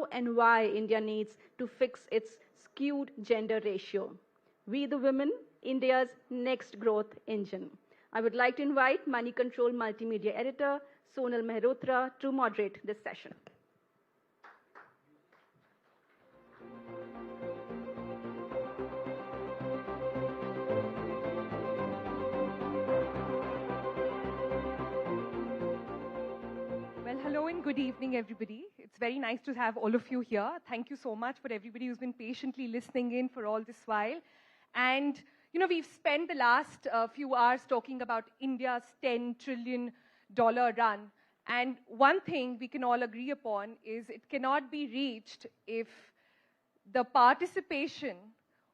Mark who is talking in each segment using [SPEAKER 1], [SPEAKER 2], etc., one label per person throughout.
[SPEAKER 1] how and why India needs to fix its skewed gender ratio. We the Women, India's next growth engine. I would like to invite Moneycontrol Multimedia Editor, Sonal Mehrotra, to moderate this session.
[SPEAKER 2] Well, hello and good evening, everybody. It's very nice to have all of you here. Thank you so much for everybody who's been patiently listening in for all this while. And, you know, we've spent the last few hours talking about India's $10 trillion run. And one thing we can all agree upon is it cannot be reached if the participation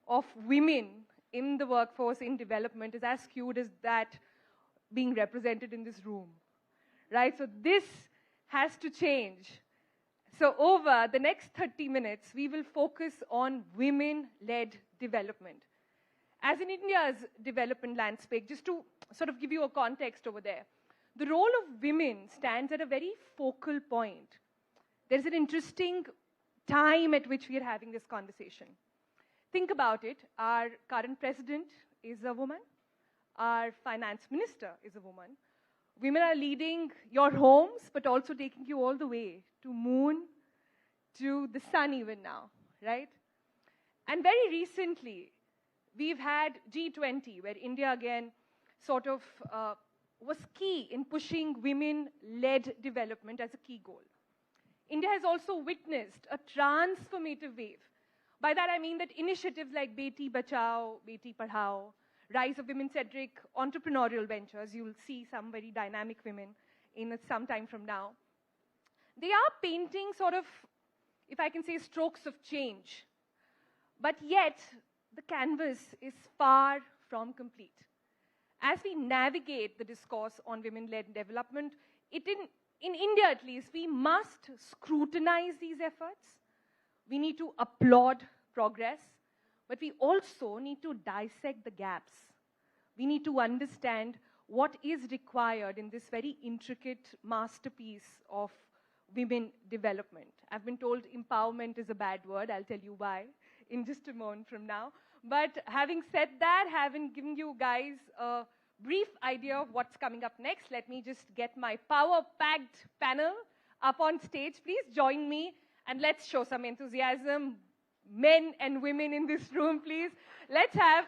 [SPEAKER 2] of women in the workforce in development is as skewed as that being represented in this room, right? So this has to change. So over the next 30 minutes, we will focus on women-led development. As in India's development landscape, just to sort of give you a context over there, the role of women stands at a very focal point. There's an interesting time at which we are having this conversation. Think about it. Our current president is a woman. Our finance minister is a woman. Women are leading your homes, but also taking you all the way to moon, to the sun even now, right? And very recently, we've had G20, where India again sort of was key in pushing women-led development as a key goal. India has also witnessed a transformative wave. By that I mean that initiatives like Beti Bachao, Beti Padhao, rise of women-centric entrepreneurial ventures, you'll see some very dynamic women in some time from now. They are painting sort of, if I can say, strokes of change. But yet, the canvas is far from complete. As we navigate the discourse on women-led development, in India at least, we must scrutinize these efforts. We need to applaud progress, but we also need to dissect the gaps. We need to understand what is required in this very intricate masterpiece of women development. I've been told empowerment is a bad word. I'll tell you why in just a moment from now. But having said that, having given you guys a brief idea of what's coming up next, let me just get my power-packed panel up on stage. Please join me and let's show some enthusiasm. Men and women in this room, please. Let's have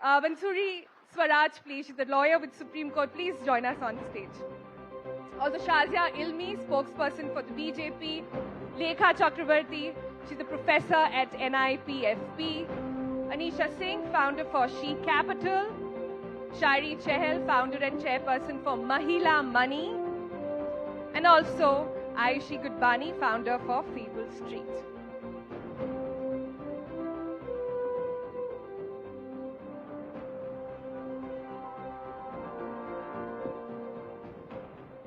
[SPEAKER 2] Bansuri Swaraj, please. She's the lawyer with Supreme Court. Please join us on the stage. Also, Shazia Ilmi, spokesperson for the BJP. Lekha Chakraborty, she's a professor at NIPFP. Anisha Singh, founder for She Capital. Sairee Chahal, founder and chairperson for Mahila Money. And also, Ayushi Gudwani, founder for Fable Street.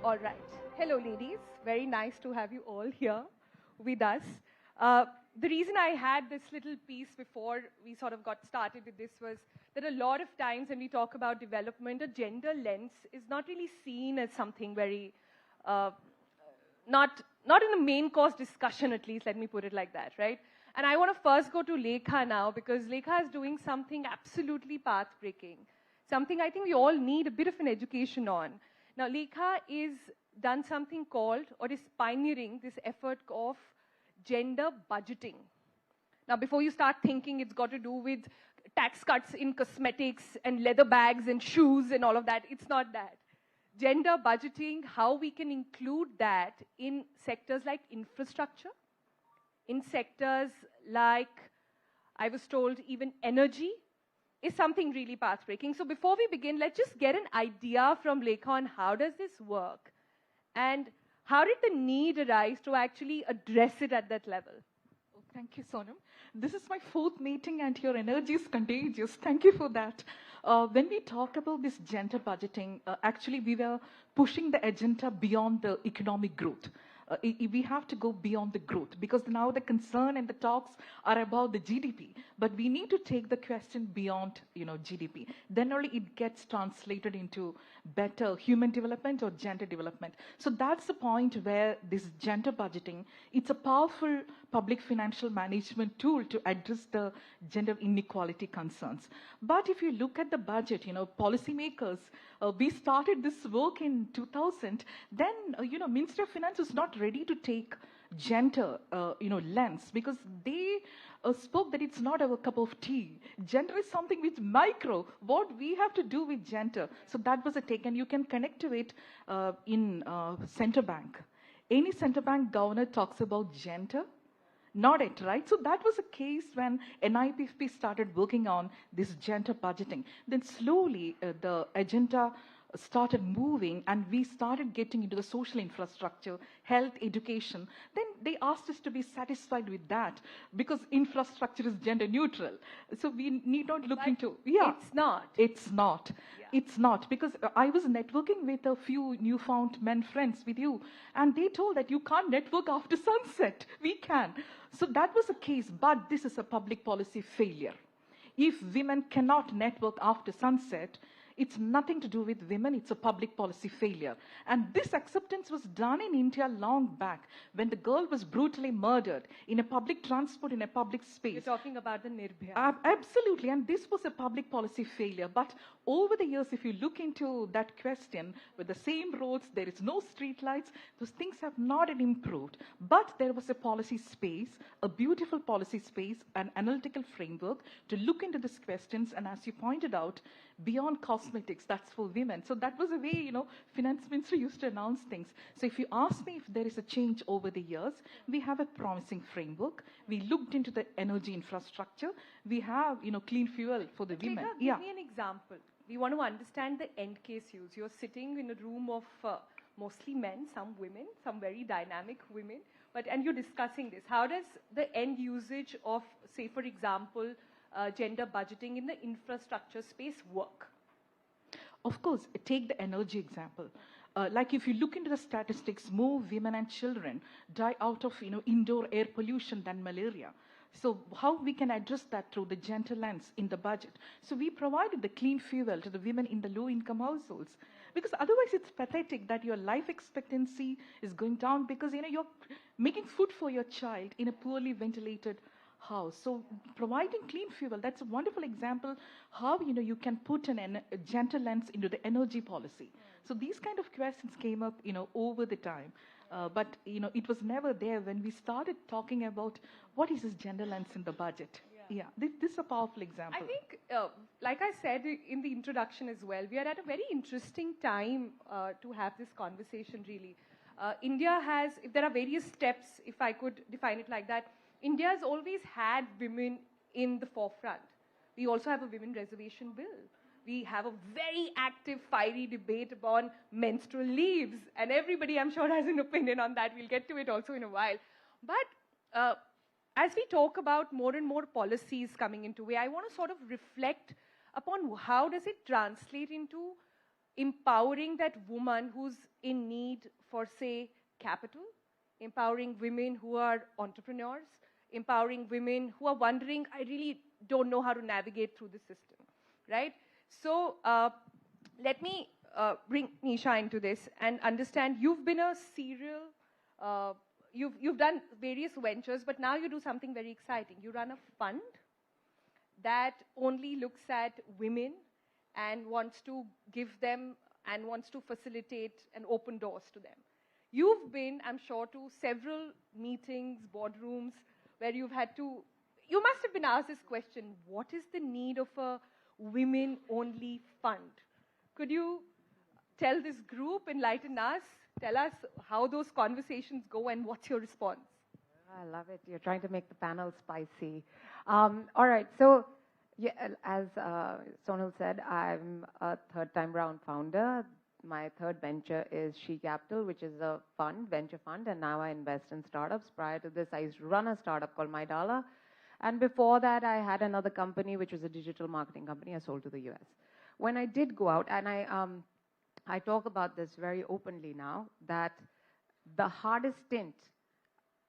[SPEAKER 2] All right. Hello, ladies. Very nice to have you all here with us. The reason I had this little piece before we sort of got started with this was that a lot of times when we talk about development, a gender lens is not really seen as something very, not in the main course discussion at least, let me put it like that, right? And I want to first go to Lekha now because Lekha is doing something absolutely path-breaking, something I think we all need a bit of an education on. Now, Lekha is done something called, or is pioneering this effort of gender budgeting. Now, before you start thinking it's got to do with tax cuts in cosmetics and leather bags and shoes and all of that, it's not that. Gender budgeting, how we can include that in sectors like infrastructure, in sectors like, I was told, even energy, is something really path-breaking. So before we begin, let's just get an idea from Lekha on how does this work and how did the need arise to actually address it at that level?
[SPEAKER 3] Oh, thank you, Sonam. This is my 4th meeting and your energy is contagious. Thank you for that. When we talk about this gender budgeting, actually we were pushing the agenda beyond the economic growth. We have to go beyond the growth because now the concern and the talks are about the GDP, but we need to take the question beyond, GDP. Then only it gets translated into better human development or gender development. So that's the point where this gender budgeting, it's a powerful public financial management tool to address the gender inequality concerns. But if you look at the budget, policymakers, we started this work in 2000, then, Ministry of Finance was not ready to take gender, lens, because they spoke that it's not our cup of tea. Gender is something which micro, what we have to do with gender. So that was a take, and you can connect to it in center bank. Any center bank governor talks about gender, not it, right? So that was a case when NIPFP started working on this gender budgeting. Then slowly the agenda started moving, and we started getting into the social infrastructure, health, education. Then they asked us to be satisfied with that because infrastructure is gender neutral. So we need not look into... Yeah,
[SPEAKER 2] it's not.
[SPEAKER 3] It's not.
[SPEAKER 2] Yeah.
[SPEAKER 3] It's not, because I was networking with a few newfound men friends with you, and they told that you can't network after sunset. We can. So that was the case, but this is a public policy failure. If women cannot network after sunset, it's nothing to do with women, it's a public policy failure. And this acceptance was done in India long back, when the girl was brutally murdered in a public transport, in a public space.
[SPEAKER 2] You're talking about the Nirbhaya.
[SPEAKER 3] Absolutely, and this was a public policy failure. But over the years, if you look into that question, with the same roads, there is no street lights, those things have not improved. But there was a policy space, a beautiful policy space, an analytical framework to look into these questions, and as you pointed out, beyond cosmetics, that's for women. So that was a way, finance ministry used to announce things. So if you ask me if there is a change over the years, we have a promising framework. We looked into the energy infrastructure. We have, clean fuel for the women.
[SPEAKER 2] Lekha, give me an example. We want to understand the end case use. You're sitting in a room of mostly men, some women, some very dynamic women, and you're discussing this. How does the end usage of, say, for example, gender budgeting in the infrastructure space work?
[SPEAKER 3] Of course, take the energy example. Like if you look into the statistics, more women and children die out of indoor air pollution than malaria. So how we can address that through the gender lens in the budget? So we provided the clean fuel to the women in the low-income households, because otherwise it's pathetic that your life expectancy is going down because you're making food for your child in a poorly ventilated house. So providing clean fuel, that's a wonderful example how you can put a gender lens into the energy policy. So these kind of questions came up over the time. But it was never there when we started talking about what is this gender lens in the budget. Yeah, this is a powerful example.
[SPEAKER 2] I think, like I said in the introduction as well, we are at a very interesting time to have this conversation, really. India has, if there are various steps, if I could define it like that, India has always had women in the forefront. We also have a women reservation bill. We have a very active, fiery debate upon menstrual leaves. And everybody, I'm sure, has an opinion on that. We'll get to it also in a while. But as we talk about more and more policies coming into way, I want to sort of reflect upon how does it translate into empowering that woman who's in need for, say, capital, empowering women who are entrepreneurs, empowering women who are wondering, I really don't know how to navigate through the system, right? So let me bring Nisha into this and understand you've been a serial, you've done various ventures, but now you do something very exciting. You run a fund that only looks at women and wants to give them and wants to facilitate and open doors to them. You've been, I'm sure, to several meetings, boardrooms, where you must have been asked this question, what is the need of a women-only fund? Could you tell this group, enlighten us, tell us how those conversations go and what's your response?
[SPEAKER 4] I love it. You're trying to make the panel spicy. All right. So, yeah, as Sonal said, I'm a third-time round founder. My third venture is She Capital, which is a fund, venture fund, and now I invest in startups. Prior to this, I used to run a startup called My Dollar. And before that, I had another company, which was a digital marketing company I sold to the US. When I did go out, and I talk about this very openly now, that the hardest stint,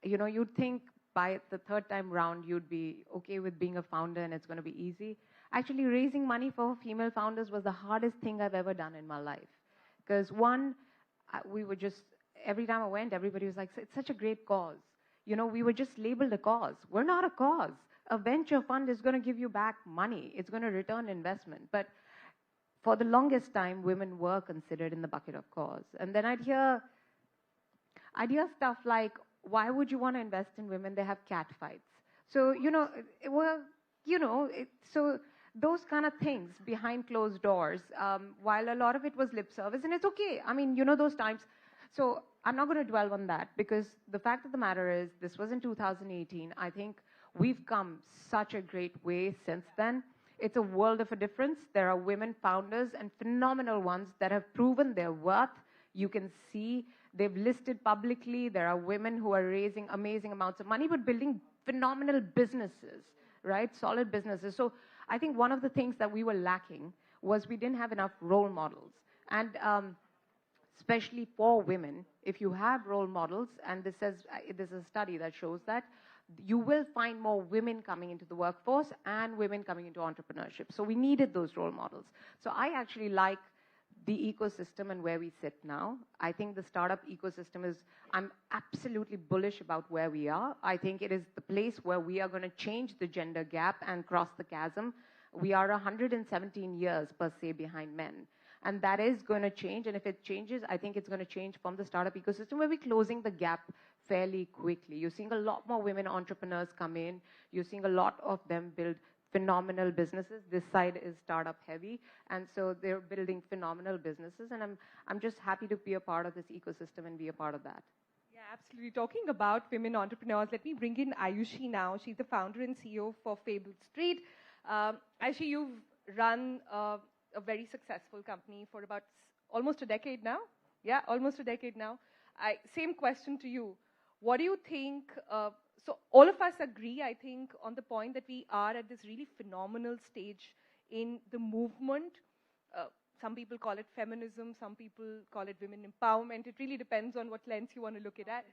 [SPEAKER 4] you'd think by the third time round, you'd be okay with being a founder and it's going to be easy. Actually, raising money for female founders was the hardest thing I've ever done in my life. Because one, we were just, every time I went, everybody was like, it's such a great cause. we were just labeled a cause. We're not a cause. A venture fund is going to give you back money. It's going to return investment. But for the longest time, women were considered in the bucket of cause. And then I'd hear stuff like, why would you want to invest in women? They have cat fights. So, so those kind of things behind closed doors, while a lot of it was lip service, and it's okay. I mean, those times. So I'm not going to dwell on that, because the fact of the matter is, this was in 2018. I think we've come such a great way since then. It's a world of a difference. There are women founders, and phenomenal ones, that have proven their worth. You can see they've listed publicly. There are women who are raising amazing amounts of money, but building phenomenal businesses, right? Solid businesses. So I think one of the things that we were lacking was we didn't have enough role models. And especially for women, if you have role models, and this is a study that shows that, you will find more women coming into the workforce and women coming into entrepreneurship. So we needed those role models. So I actually like the ecosystem and where we sit now. I think the startup ecosystem I'm absolutely bullish about where we are. I think it is the place where we are going to change the gender gap and cross the chasm. We are 117 years per se behind men. And that is going to change. And if it changes, I think it's going to change from the startup ecosystem, where we're closing the gap fairly quickly. You're seeing a lot more women entrepreneurs come in. You're seeing a lot of them build phenomenal businesses. This side is startup heavy, and so they're building phenomenal businesses. And I'm just happy to be a part of this ecosystem and be a part of that.
[SPEAKER 2] Yeah, absolutely. Talking about women entrepreneurs, let me bring in Ayushi now. She's the founder and CEO for Fable Street. Ayushi, you've run a very successful company for about almost a decade now. Yeah, almost a decade now. Same question to you. What do you think? So all of us agree, I think, on the point that we are at this really phenomenal stage in the movement. Some people call it feminism. Some people call it women empowerment. It really depends on what lens you want to look at.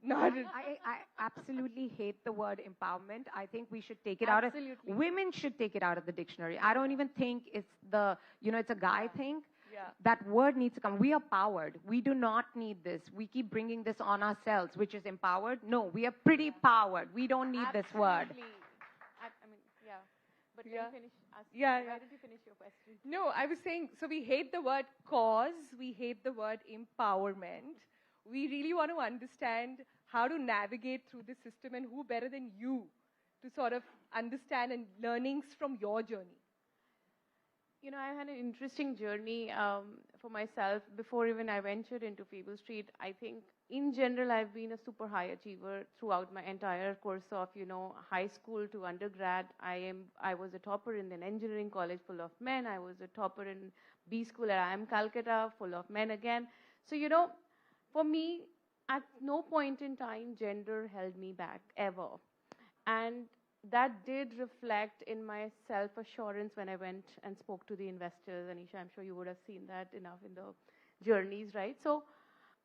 [SPEAKER 4] I absolutely hate the word empowerment. I think we should take it out of, women should take it out of the dictionary. I don't even think it's it's a guy thing.
[SPEAKER 2] Yeah.
[SPEAKER 4] That word needs to come. We are powered. We do not need this. We keep bringing this on ourselves, which is empowered. No, we are pretty powered. We don't need this word.
[SPEAKER 5] But
[SPEAKER 2] Yeah.
[SPEAKER 5] can you finish asking?
[SPEAKER 2] Yeah,
[SPEAKER 5] Why
[SPEAKER 2] yeah.
[SPEAKER 5] did you finish your question?
[SPEAKER 2] No, I was saying, so we hate the word cause, we hate the word empowerment. We really want to understand how to navigate through this system, and who better than you to sort of understand and learnings from your journey.
[SPEAKER 5] I had an interesting journey for myself before even I ventured into Fable Street. I think, in general, I've been a super high achiever throughout my entire course of, high school to undergrad. I was a topper in an engineering college full of men. I was a topper in B school at IIM Calcutta, full of men again. So, for me, at no point in time, gender held me back, ever. And that did reflect in my self-assurance when I went and spoke to the investors. Anisha, I'm sure you would have seen that enough in the journeys, right? So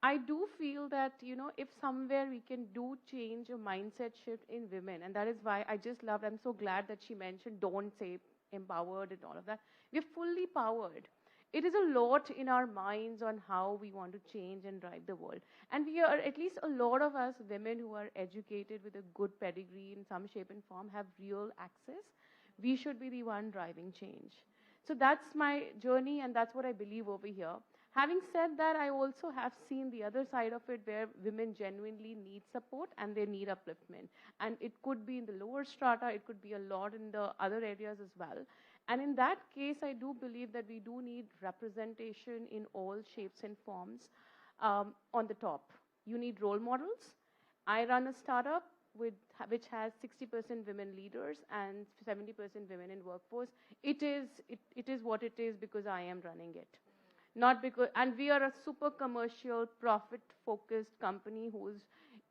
[SPEAKER 5] I do feel that, if somewhere we can do change a mindset shift in women, and that is why I just loved, I'm so glad that she mentioned, don't say empowered and all of that. We're fully powered. It is a lot in our minds on how we want to change and drive the world. And we are, at least a lot of us women who are educated with a good pedigree in some shape and form, have real access. We should be the one driving change. So that's my journey, and that's what I believe over here. Having said that, I also have seen the other side of it, where women genuinely need support and they need upliftment. And it could be in the lower strata, it could be a lot in the other areas as well. And in that case, I do believe that we do need representation in all shapes and forms on the top. You need role models. I run a startup which has 60% women leaders and 70% women in workforce. It is what it is because I am running it. Not because, and we are a super commercial, profit-focused company who's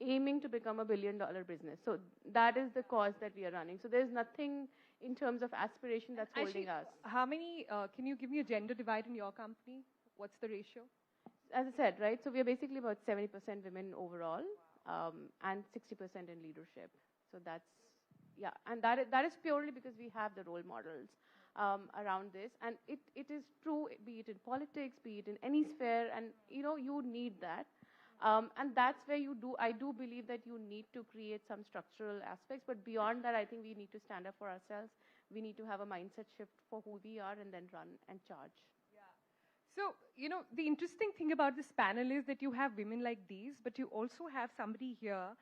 [SPEAKER 5] aiming to become $1 billion business. So that is the cause that we are running. So there's nothing in terms of aspiration that's holding us.
[SPEAKER 2] How many, can you give me a gender divide in your company? What's the ratio?
[SPEAKER 5] As I said, right, so we are basically about 70% women overall, and 60% in leadership. So that's, yeah, and that is purely because we have the role models around this. And it is true, be it in politics, be it in any sphere, and, you need that. And that's where I do believe that you need to create some structural aspects, but beyond that, I think we need to stand up for ourselves. We need to have a mindset shift for who we are and then run and charge.
[SPEAKER 2] So, the interesting thing about this panel is that you have women like these, but you also have somebody here,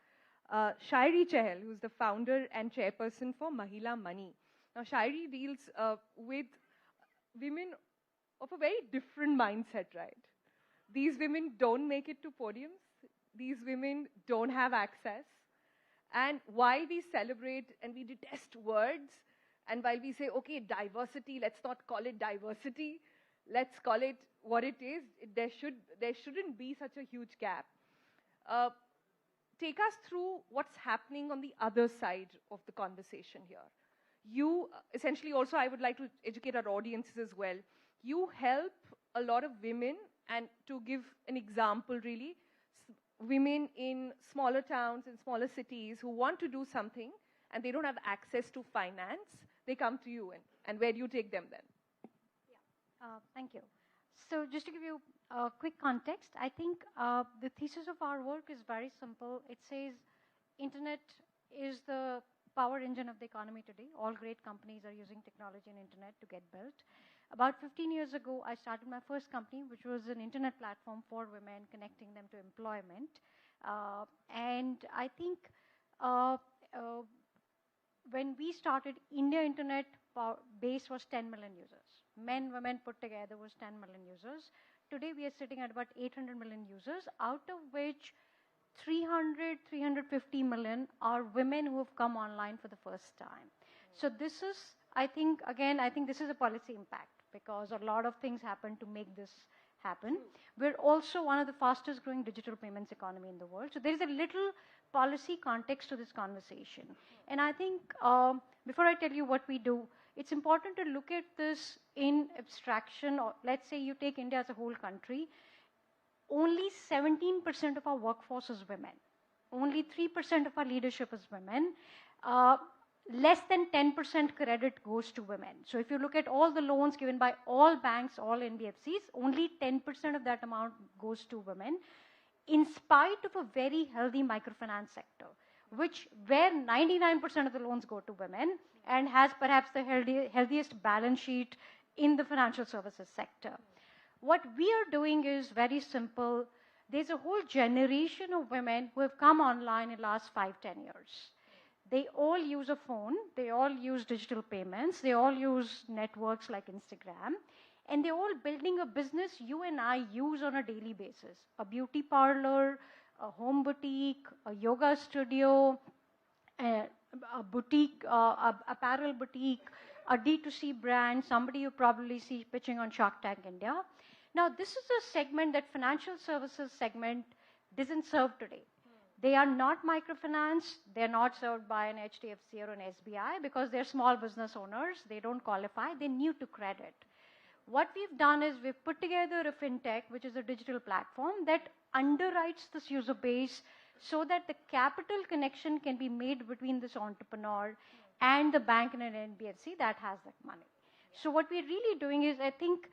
[SPEAKER 2] Sairee Chahal, who's the founder and chairperson for Mahila Money. Now, Sairee deals with women of a very different mindset, right? These women don't make it to podiums. These women don't have access. And while we celebrate and we detest words, and while we say, okay, diversity, let's not call it diversity, let's call it what it is, there shouldn't be such a huge gap. Take us through what's happening on the other side of the conversation here. You, essentially also, I would like to educate our audiences as well. You help a lot of women, and to give an example really, women in smaller towns and smaller cities who want to do something and they don't have access to finance, they come to you, and where do you take them then?
[SPEAKER 6] Thank you. So just to give you a quick context, I think the thesis of our work is very simple. It says internet is the power engine of the economy today. All great companies are using technology and internet to get built. About 15 years ago, I started my first company, which was an internet platform for women, connecting them to employment. And I think when we started, India internet base was 10 million users. Men, women put together was 10 million users. Today, we are sitting at about 800 million users, out of which 350 million are women who have come online for the first time. So this is, I think this is a policy impact, because a lot of things happen to make this happen. We're also one of the fastest growing digital payments economy in the world. So there is a little policy context to this conversation. And I think before I tell you what we do, it's important to look at this in abstraction. Or let's say you take India as a whole country. Only 17% of our workforce is women. Only 3% of our leadership is women. Less than 10% credit goes to women. So if you look at all the loans given by all banks, all NBFCs, only 10% of that amount goes to women, in spite of a very healthy microfinance sector, where 99% of the loans go to women and has perhaps the healthiest balance sheet in the financial services sector. What we are doing is very simple. There's a whole generation of women who have come online in the last 5-10 years. They all use a phone, they all use digital payments, they all use networks like Instagram, and they're all building a business you and I use on a daily basis. A beauty parlor, a home boutique, a yoga studio, a boutique, apparel boutique, a D2C brand, somebody you probably see pitching on Shark Tank India. Now, this is a segment that financial services segment doesn't serve today. They are not microfinance. They're not served by an HDFC or an SBI because they're small business owners. They don't qualify. They're new to credit. What we've done is we've put together a fintech, which is a digital platform that underwrites this user base so that the capital connection can be made between this entrepreneur and the bank and an NBFC that has that money. So what we're really doing is, I think,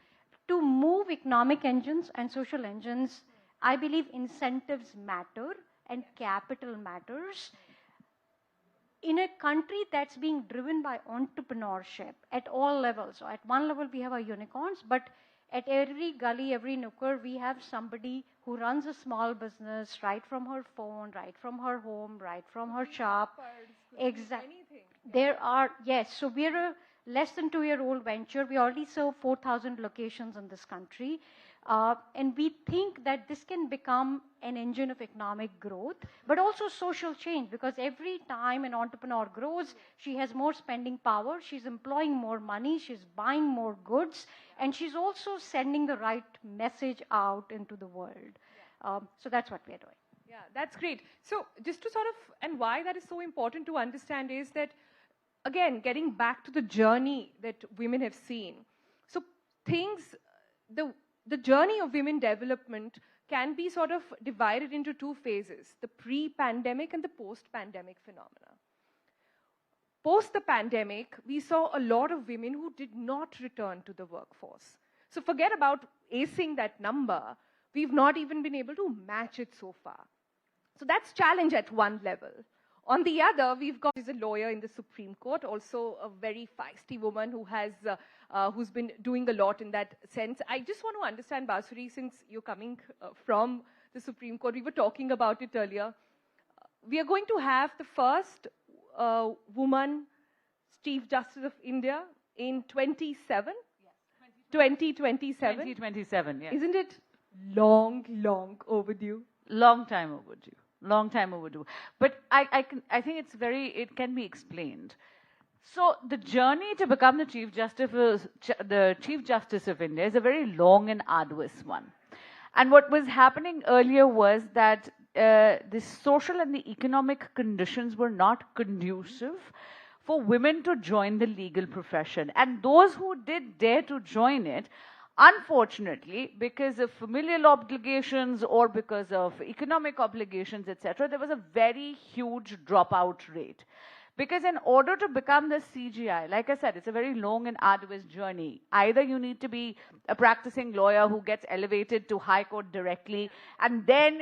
[SPEAKER 6] to move economic engines and social engines, I believe incentives matter and capital matters. In a country that's being driven by entrepreneurship at all levels, so at one level we have our unicorns, but at every gully, every nooker, we have somebody who runs a small business right from her phone, right from her home, right from her shop. Exactly. There are, yes, so we're a less than 2-year-old venture. We already serve 4,000 locations in this country. And we think that this can become an engine of economic growth, but also social change, because every time an entrepreneur grows, she has more spending power, she's employing more money, she's buying more goods, and she's also sending the right message out into the world. So that's what we're doing.
[SPEAKER 2] Yeah, that's great. So just to sort of, and why that is so important to understand is that, again, getting back to the journey that women have seen. So things, the journey of women development can be sort of divided into 2 phases, the pre-pandemic and the post-pandemic phenomena. Post the pandemic, we saw a lot of women who did not return to the workforce. So forget about acing that number, we've not even been able to match it so far. So that's challenge at one level. On the other, we've got a lawyer in the Supreme Court, also a very feisty woman who has, who's been doing a lot in that sense. I just want to understand, Bansuri, since you're coming from the Supreme Court, we were talking about it earlier. We are going to have the first woman Chief Justice of India in 2027? Yes, 2027?
[SPEAKER 7] 2027, yes.
[SPEAKER 2] Isn't it long overdue?
[SPEAKER 7] Long time overdue. Long time overdue. But I think it can be explained. So the journey to become the Chief Justice of India is a very long and arduous one. And what was happening earlier was that the social and the economic conditions were not conducive for women to join the legal profession. And those who did dare to join it, unfortunately, because of familial obligations or because of economic obligations, etc., there was a very huge dropout rate. Because in order to become the CJI, like I said, it's a very long and arduous journey. Either you need to be a practicing lawyer who gets elevated to High Court directly, and then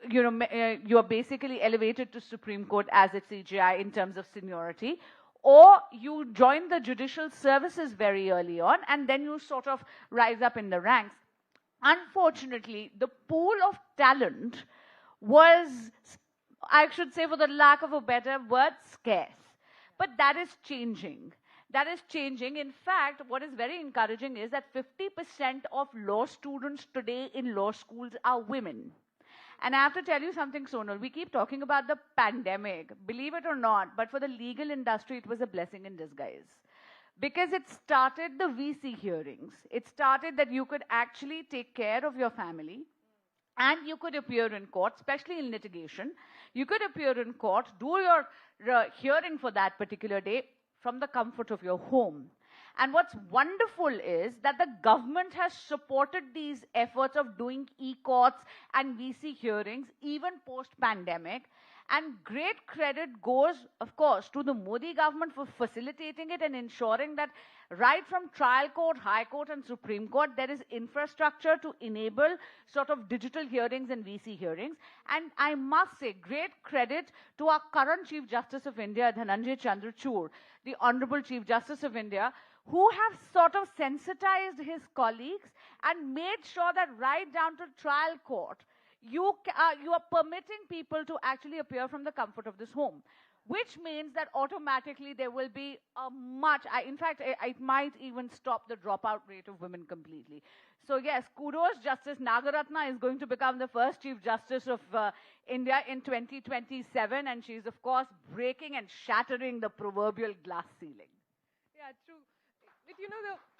[SPEAKER 7] you are basically elevated to Supreme Court as a CJI in terms of seniority, or you join the judicial services very early on, and then you sort of rise up in the ranks. Unfortunately, the pool of talent was, I should say, for the lack of a better word, scarce. But that is changing. That is changing. In fact, what is very encouraging is that 50% of law students today in law schools are women. And I have to tell you something, Sonal. We keep talking about the pandemic. Believe it or not, but for the legal industry, it was a blessing in disguise. Because it started the VC hearings. It started that you could actually take care of your family and you could appear in court, especially in litigation. You could appear in court, do your hearing for that particular day from the comfort of your home. And what's wonderful is that the government has supported these efforts of doing e-courts and VC hearings even post-pandemic. And great credit goes, of course, to the Modi government for facilitating it and ensuring that right from trial court, high court and Supreme Court, there is infrastructure to enable sort of digital hearings and VC hearings. And I must say, great credit to our current Chief Justice of India, Dhananjay Chandrachud, the Honorable Chief Justice of India, who have sort of sensitized his colleagues and made sure that right down to trial court, you are permitting people to actually appear from the comfort of this home, which means that automatically there will be a in fact, it might even stop the dropout rate of women completely. So yes, kudos, Justice Nagaratna is going to become the first Chief Justice of India in 2027, and she's, of course, breaking and shattering the proverbial glass ceiling.
[SPEAKER 2] Yeah, true. But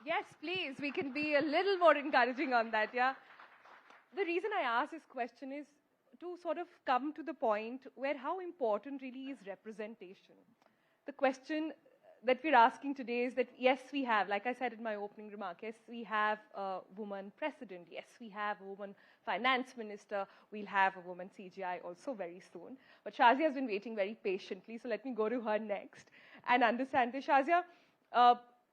[SPEAKER 2] yes, please, we can be a little more encouraging on that, yeah? The reason I ask this question is to sort of come to the point where how important really is representation. The question that we're asking today is that, yes, we have, like I said in my opening remark, yes, we have a woman president, yes, we have a woman finance minister, we'll have a woman CGI also very soon. But Shazia has been waiting very patiently, so let me go to her next and understand this. Shazia,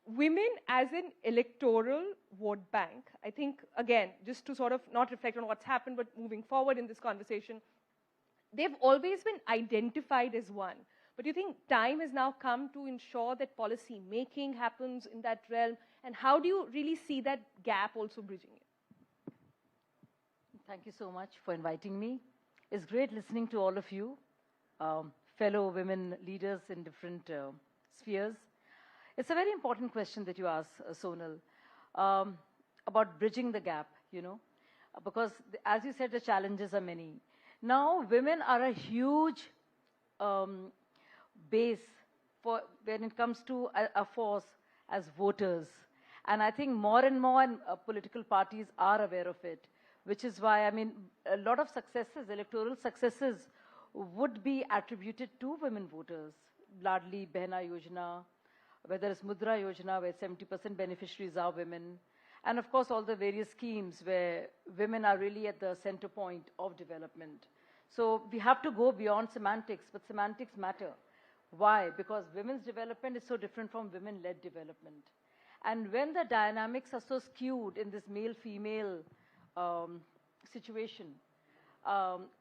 [SPEAKER 2] women as an electoral vote bank, I think, again, just to sort of not reflect on what's happened, but moving forward in this conversation, they've always been identified as one. But do you think time has now come to ensure that policy making happens in that realm? And how do you really see that gap also bridging it?
[SPEAKER 8] Thank you so much for inviting me. It's great listening to all of you, fellow women leaders in different spheres. It's a very important question that you asked, Sonal, about bridging the gap, because as you said, the challenges are many. Now, women are a huge base for when it comes to a force as voters. And I think more and more political parties are aware of it, which is why, a lot of successes, electoral successes, would be attributed to women voters. Ladli Behna Yojana, whether it's Mudra Yojana, where 70% beneficiaries are women, and of course all the various schemes where women are really at the center point of development. So we have to go beyond semantics, but semantics matter. Why? Because women's development is so different from women-led development. And when the dynamics are so skewed in this male-female situation,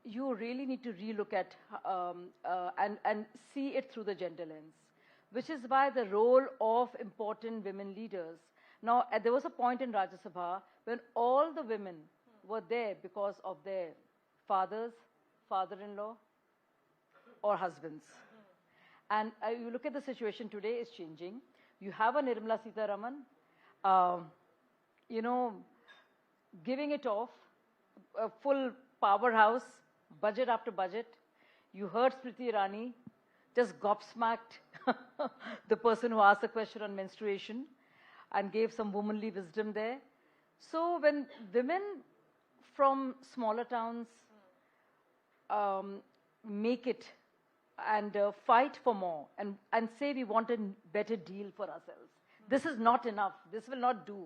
[SPEAKER 8] you really need to relook at and see it through the gender lens, which is why the role of important women leaders. Now, there was a point in Rajya Sabha when all the women were there because of their fathers, father-in-law, or husbands. And you look at the situation today, it's changing. You have a Nirmala Sitharaman, you know, giving it off, a full powerhouse, budget after budget. You heard Smriti Irani just gobsmacked the person who asked the question on menstruation and gave some womanly wisdom there. So when women from smaller towns make it and fight for more and say we want a better deal for ourselves, this is not enough. This will not do.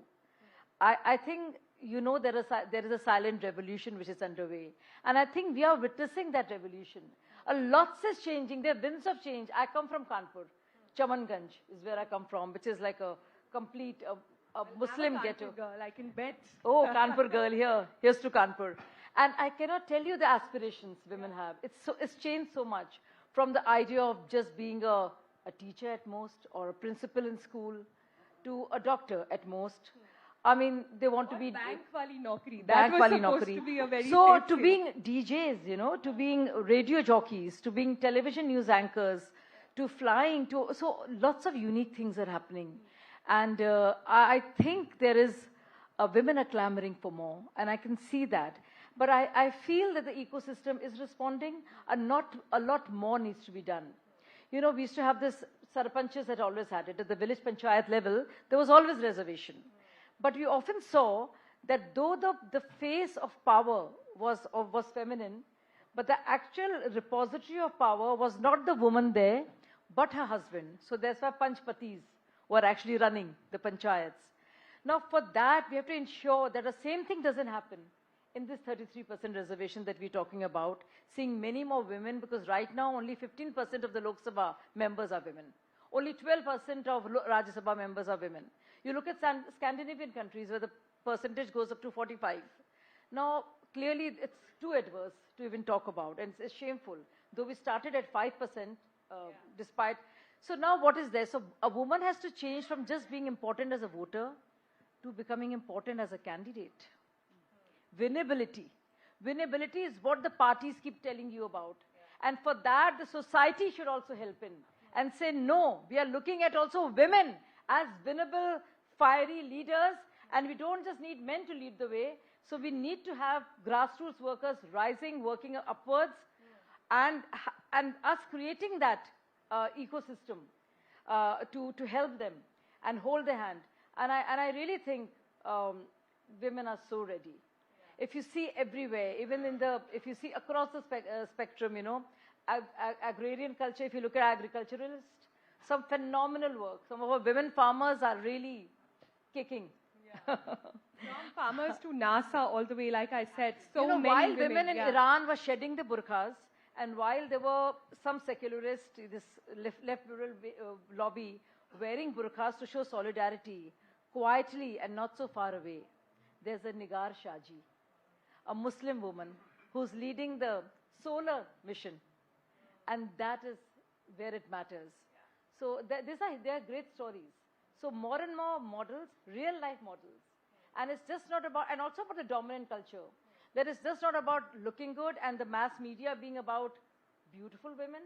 [SPEAKER 8] I think, you know, there is a silent revolution which is underway. And I think we are witnessing that revolution. A lot is changing. There are winds of change. I come from Kanpur. Chamanganj is where I come from, which is like a complete Muslim ghetto.
[SPEAKER 2] Girl, I can bet.
[SPEAKER 8] Oh, Kanpur girl, here's to Kanpur. And I cannot tell you the aspirations women have. It's changed so much from the idea of just being a teacher at most or a principal in school to a doctor at most. I mean, they want to be
[SPEAKER 2] bank wali naukri.
[SPEAKER 8] Bank
[SPEAKER 2] That was
[SPEAKER 8] wali
[SPEAKER 2] supposed
[SPEAKER 8] naukri.
[SPEAKER 2] to be a very
[SPEAKER 8] So
[SPEAKER 2] safe
[SPEAKER 8] to
[SPEAKER 2] field.
[SPEAKER 8] being DJs, you know, to being radio jockeys, to being television news anchors, to flying, so lots of unique things are happening. And I think there is, women are clamoring for more, and I can see that. But I feel that the ecosystem is responding, and a lot more needs to be done. You know, we used to have this, sarpanches had always had it. At the village panchayat level, there was always reservation. But we often saw that though the face of power was feminine, but the actual repository of power was not the woman there, but her husband. So that's why Panchpatis were actually running the panchayats. Now for that, we have to ensure that the same thing doesn't happen in this 33% reservation that we're talking about, seeing many more women, because right now only 15% of the Lok Sabha members are women. Only 12% of Rajya Sabha members are women. You look at Scandinavian countries where the percentage goes up to 45. Now, clearly, it's too adverse to even talk about, and it's shameful. Though we started at 5%, despite. So now what is there? So a woman has to change from just being important as a voter to becoming important as a candidate. Winnability. Winnability is what the parties keep telling you about. And for that, the society should also help in and say, no, we are looking at also women as winnable, fiery leaders, and we don't just need men to lead the way. So we need to have grassroots workers rising, working upwards, and us creating that ecosystem to help them and hold their hand. And I really think women are so ready. If you see everywhere, even if you see across the spectrum, you know, agrarian culture, if you look at agriculturalists, some phenomenal work. Some of our women farmers are really kicking.
[SPEAKER 2] From farmers to NASA all the way, like I said, so
[SPEAKER 8] you know,
[SPEAKER 2] many
[SPEAKER 8] while women in
[SPEAKER 2] yeah.
[SPEAKER 8] Iran were shedding the burqas, and while there were some secularists, this left lobby, wearing burqas to show solidarity, quietly and not so far away, there's a Nigar Shaji, a Muslim woman who's leading the solar mission. And that is where it matters. So they are great stories. So more and more models, real life models. And it's just not about, and also about the dominant culture. That it's just not about looking good and the mass media being about beautiful women.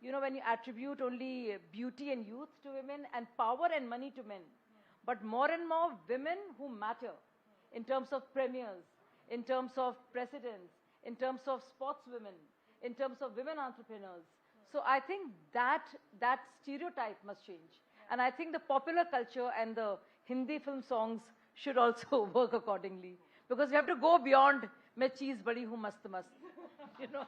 [SPEAKER 8] You know, when you attribute only beauty and youth to women and power and money to men. But more and more women who matter in terms of premiers, in terms of presidents, in terms of sportswomen, in terms of women entrepreneurs. So I think that stereotype must change. And I think the popular culture and the Hindi film songs should also work accordingly. Because we have to go beyond "Main cheez badi hu mast mast." You know.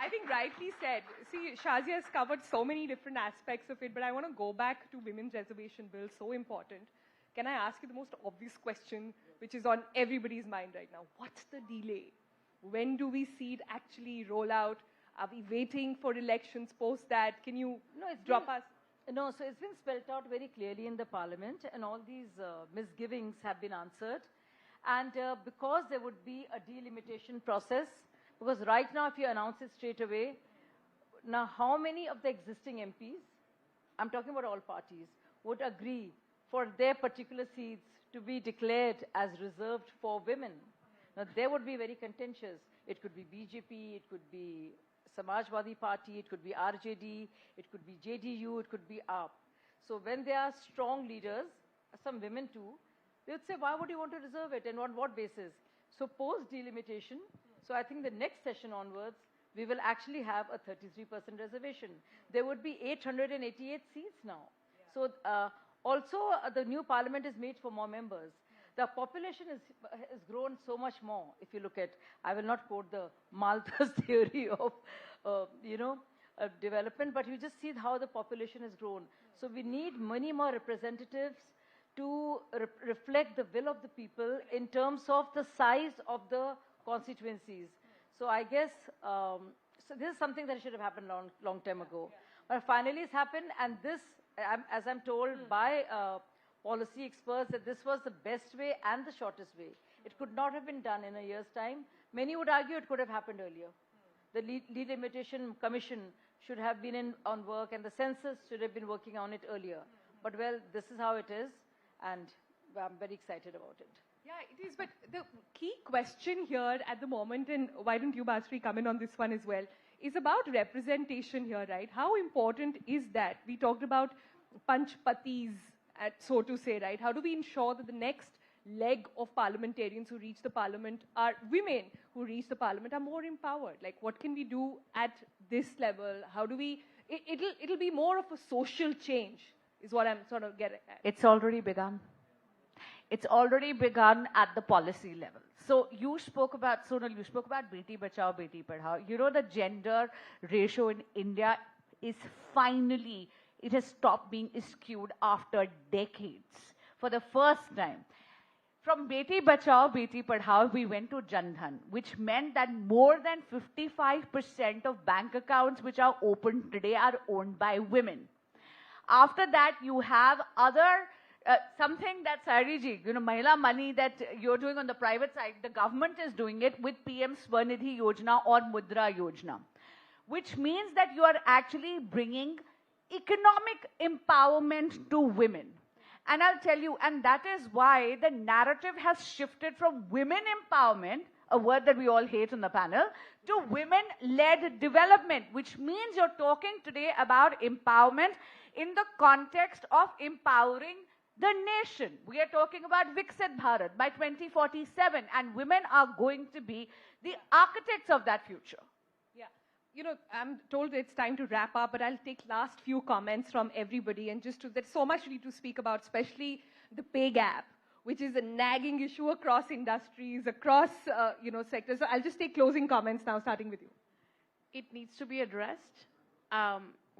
[SPEAKER 2] I think rightly said. See, Shazia has covered so many different aspects of it, but I want to go back to Women's Reservation Bill, so important. Can I ask you the most obvious question, which is on everybody's mind right now? What's the delay? When do we see it actually roll out? Are we waiting for elections post that? Can you drop us?
[SPEAKER 8] No, so it's been spelled out very clearly in the parliament, and all these misgivings have been answered. And because there would be a delimitation process, because right now, if you announce it straight away, now how many of the existing MPs, I'm talking about all parties, would agree for their particular seats to be declared as reserved for women? Now, they would be very contentious. It could be BJP, it could be Samajwadi Party, it could be RJD, it could be JDU, it could be AAP. So when there are strong leaders, some women too, they would say, why would you want to reserve it and on what basis? So post-delimitation, so I think the next session onwards, we will actually have a 33% reservation. There would be 888 seats now. So also the new parliament is made for more members. The population has grown so much more. If you look at, I will not quote the Malthus theory of, development, but you just see how the population has grown. So we need many more representatives to reflect the will of the people in terms of the size of the constituencies. So I guess, so this is something that should have happened long time ago. But finally it's happened, and this, as I'm told by policy experts, that this was the best way and the shortest way. It could not have been done in a year's time. Many would argue it could have happened earlier. The Delimitation Commission should have been on work, and the census should have been working on it earlier. But well, this is how it is, and I'm very excited about it.
[SPEAKER 2] Yeah, it is. But the key question here at the moment, and why don't you, Bansuri, come in on this one as well, is about representation here, right? How important is that? We talked about Panchpatis, so to say, right? How do we ensure that the next leg of parliamentarians who reach the parliament are women who reach the parliament are more empowered? Like, what can we do at this level? How do we, it'll be more of a social change, is what I'm sort of getting at.
[SPEAKER 7] It's already begun. It's already begun at the policy level. So you spoke about, Sonal, you spoke about Beti Bachao, Beti Padhao. You know, the gender ratio in India is finally, it has stopped being skewed after decades. For the first time. From Beti Bachao, Beti Padhao, we went to Jan Dhan, which meant that more than 55% of bank accounts which are open today are owned by women. After that, you have other, something that Sairee ji, Mahila Money that you're doing on the private side, the government is doing it with PM Swanidhi Yojana or Mudra Yojana, which means that you are actually bringing economic empowerment to women. And I'll tell you, and that is why the narrative has shifted from women empowerment, a word that we all hate on the panel, to women-led development, which means you're talking today about empowerment in the context of empowering the nation. We are talking about Viksit Bharat by 2047, and women are going to be the architects of that future.
[SPEAKER 2] I'm told it's time to wrap up, but I'll take last few comments from everybody, and there's so much we need to speak about, especially the pay gap, which is a nagging issue across industries, across, sectors. So I'll just take closing comments now, starting with you.
[SPEAKER 5] It needs to be addressed.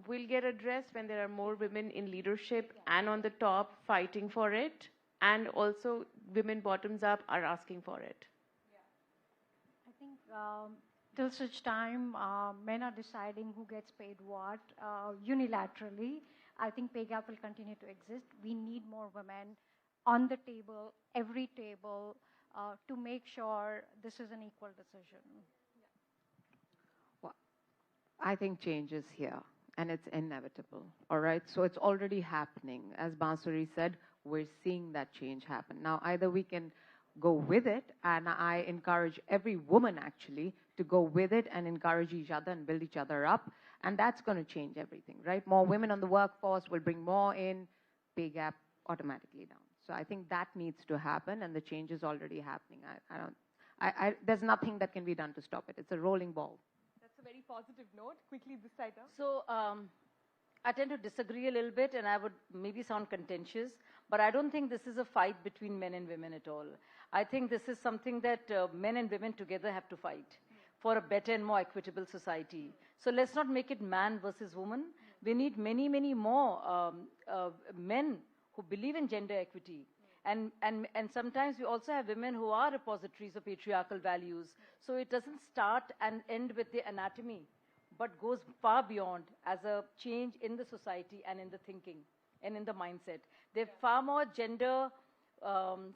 [SPEAKER 5] Will get addressed when there are more women in leadership and on the top fighting for it, and also women bottoms up are asking for it.
[SPEAKER 6] I think till such time men are deciding who gets paid what unilaterally, I think pay gap will continue to exist. We need more women on the table, every table, to make sure this is an equal decision.
[SPEAKER 4] Well, I think change is here, and it's inevitable, all right? So it's already happening. As Bansuri said, we're seeing that change happen. Now, either we can go with it, and I encourage every woman, actually, to go with it and encourage each other and build each other up, and that's going to change everything, right? More women on the workforce will bring more in, pay gap automatically down. So I think that needs to happen, and the change is already happening. There's nothing that can be done to stop it. It's a rolling ball.
[SPEAKER 2] That's a very positive note. Quickly, this side up.
[SPEAKER 8] So I tend to disagree a little bit, and I would maybe sound contentious, but I don't think this is a fight between men and women at all. I think this is something that men and women together have to fight for a better and more equitable society. So let's not make it man versus woman. We need many, many more men who believe in gender equity. And sometimes we also have women who are repositories of patriarchal values. So it doesn't start and end with the anatomy, but goes far beyond as a change in the society and in the thinking and in the mindset. There are far more gender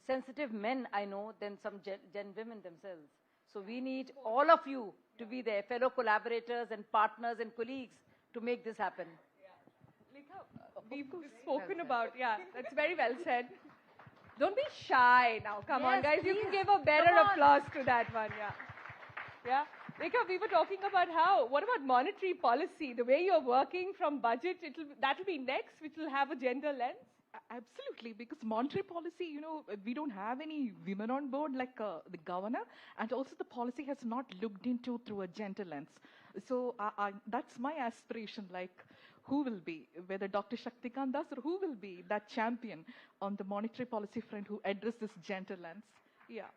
[SPEAKER 8] sensitive men I know than some gen women themselves. So we need all of you to be there, fellow collaborators and partners and colleagues, to make this happen.
[SPEAKER 2] We've spoken about, that's very well said. Don't be shy now. Come on, guys. You can give a better applause to that one. Yeah. Lekha, we were talking about what about monetary policy? The way you're working from budget, that'll be next, which will have a gender lens.
[SPEAKER 3] Absolutely, because monetary policy, you know, we don't have any women on board like the governor, and also the policy has not looked into through a gender lens. So that's my aspiration, like who will be, whether Dr. Shaktikant Das or who will be that champion on the monetary policy front who address this gender lens. Yeah.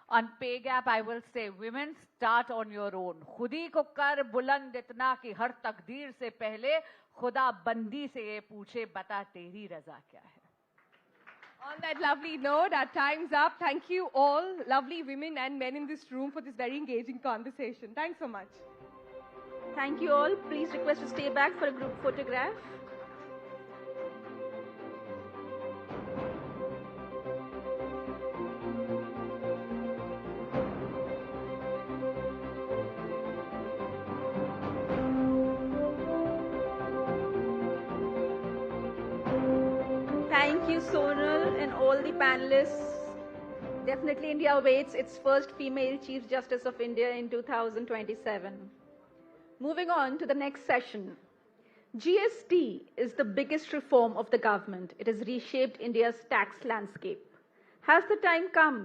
[SPEAKER 7] On pay gap, I will say, women, start on your own. खुदी को कर बुलंद इतना कि हर तकदीर से पहले खुदा बंदी से ये पूछे बता तेरी रजा क्या है.
[SPEAKER 2] On that lovely note, our time's up. Thank you all, lovely women and men in this room, for this very engaging conversation. Thanks so much.
[SPEAKER 1] Thank you all. Please request to stay back for a group photograph. Thank you, Sonal, and all the panelists. Definitely India awaits its first female Chief Justice of India in 2027. Moving on to the next session. GST is the biggest reform of the government. It has reshaped India's tax landscape. Has the time come